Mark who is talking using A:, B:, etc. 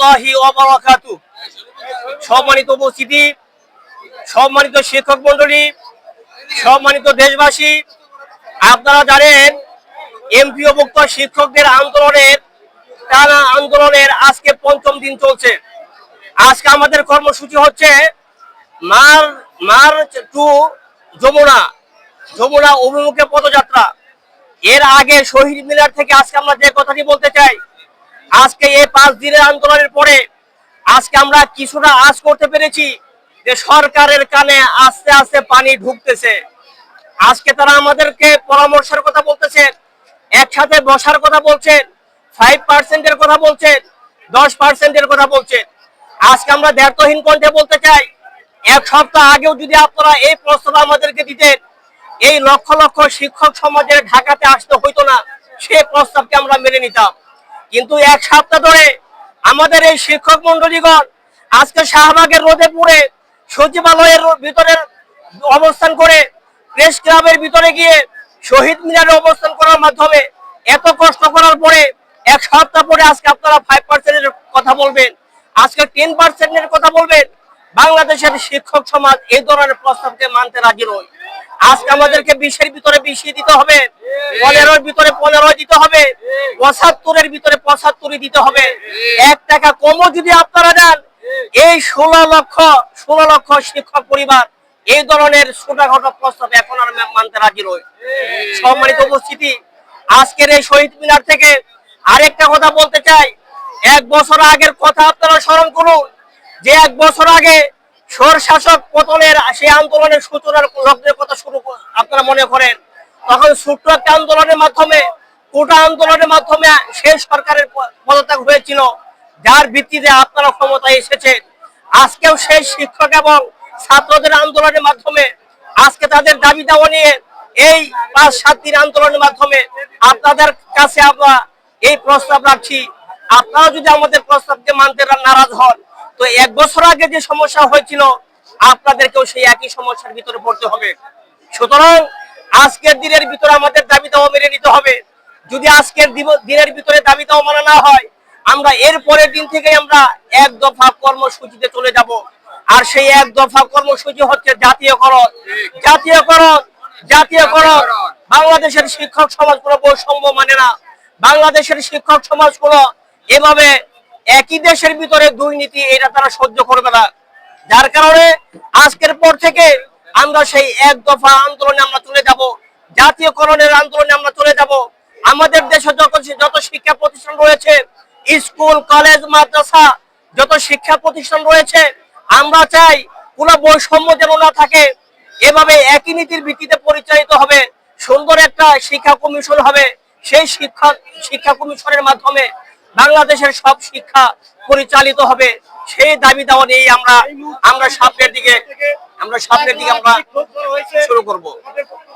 A: রাহমাতুল্লাহি ওয়া বারাকাতুহু। সম্মানিত উপস্থিতি, সম্মানিত শিক্ষক মণ্ডলী, সম্মানিত দেশবাসী, আপনারা জানেন এমপিওভুক্ত শিক্ষকদের টানা আন্দোলনের আজকে পঞ্চম দিন চলছে। আজকে আমাদের কর্মসূচি হচ্ছে মার্চ টু যমুনা অভিমুখে পদযাত্রা। এর আগে শহীদ মিনার থেকে আজকে আমরা যে কথাটি বলতে চাই, আজকে এই 5 দিনের আন্দোলনের পরে আজকে আমরা কিছুটা আঁচ করতে পেরেছি যে সরকারের কানে আস্তে আস্তে পানি ঢুকতেছে। আজকে তারা আমাদেরকে পরামর্শের কথা বলতেছেন, একসাথে বসার কথা বলছেন, 5% কথা বলছেন, 10% কথা বলছেন। আজকে আমরা দ্ব্যর্থহীন কণ্ঠে বলতে চাই, 1 সপ্তাহ আগেও যদি আপনারা এই প্রস্তাব আমাদেরকে দিতেন, এই লক্ষ লক্ষ শিক্ষক সমাজের ঢাকাতে আসতে হইতো না, সেই প্রস্তাবকে আমরা মেনে নিতাম। কিন্তু 1 সপ্তাহ ধরে আমাদের এই শিক্ষক মন্ডলীগণ আজকে শাহবাগের রোদে পুড়ে সচিবালয়ের ভিতরে অবস্থান করে, প্রেস ক্লাবের ভিতরে গিয়ে শহীদ মিনারে অবস্থান করার মাধ্যমে এত কষ্ট করার পরে 1 সপ্তাহ পরে আজকে আপনারা 5% কথা বলবেন, আজকে 10% কথা বলবেন। বাংলাদেশের শিক্ষক সমাজ এই ধরনের প্রস্তাবকে মানতে রাজি নয়। আজকে আমাদেরকে 20-এর ভিতরে 20 দিতে হবে, 15-এর ভিতরে 15 দিতে হবে, 75-এর ভিতরে 75 দিতে হবে। 1 টাকা কমও যদি আপনারা দেন, এই 16 লক্ষ শিক্ষক পরিবার এই ধরনের ছোটখাটো প্রস্তাব এখন আর মানতে রাজি নয়। সম্মানিত উপস্থিতি, আজকের এই শহীদ মিনার থেকে আরেকটা কথা বলতে চাই। 1 বছর আগের কথা আপনারা স্মরণ করুন, যে 1 বছর আগে স্বৈরশাসক পতনের সেই আন্দোলনের সূচনার লগ্নের কথা আপনারা মনে করেন। তখন ছোট্ট একটা আন্দোলনের মাধ্যমে, কোটা আন্দোলনের মাধ্যমে সেই সরকারের পদত্যাগ হয়েছিল, যার ভিত্তিতে আপনারা ক্ষমতায় এসেছেন। আজকেও সেই শিক্ষক এবং ছাত্রদের আন্দোলনের মাধ্যমে আজকে তাদের দাবি দাওয়া নিয়ে এই 5-7 দিন আন্দোলনের মাধ্যমে আপনাদের কাছে আমরা এই প্রস্তাব রাখছি। আপনারা যদি আমাদের প্রস্তাবকে মানতে নারাজ হন, তো 1 বছর আগে যে সমস্যা হয়েছিল আপনাদেরকেও সেই একই সমস্যার ভিতরে পড়তে হবে। সুতরাং আজকের দিনের ভিতরে আমাদের দাবি দাওয়া মেনে নিতে হবে। যদি আজকের দিনের ভিতরে দাবি দাওয়া মানা না হয়, আমরা এর পরের দিন থেকে আমরা 1 দফা কর্মসূচিতে চলে যাব। আর সেই 1 দফা কর্মসূচি হচ্ছে জাতীয়করণ। বাংলাদেশের শিক্ষক সমাজ কোনো বৈষম্য মানে না। বাংলাদেশের শিক্ষক সমাজ কোনো এভাবে একই দেশের ভিতরে দুর্নীতি এটা তারা সহ্য করবে না। যার কারণে আজকের পর থেকে আমরা সেই 1 দফা আন্দোলনে আমরা চলে যাব, জাতীয়করণের আন্দোলনে আমরা চলে যাব। আমাদের দেশে যত শিক্ষা প্রতিষ্ঠান রয়েছে, স্কুল, কলেজ, মাদ্রাসা, যত শিক্ষা প্রতিষ্ঠান রয়েছে, আমরা চাই কোনো বৈষম্য যেন না থাকে। এভাবে একই নীতির ভিত্তিতে পরিচালিত হবে, সুন্দর একটা শিক্ষা কমিশন হবে। সেই শিক্ষা কমিশনের মাধ্যমে বাংলাদেশের সব শিক্ষা পরিচালিত হবে। সেই দাবি দাওয়া নিয়ে আমরা সামনের দিকে আমরা শুরু করব।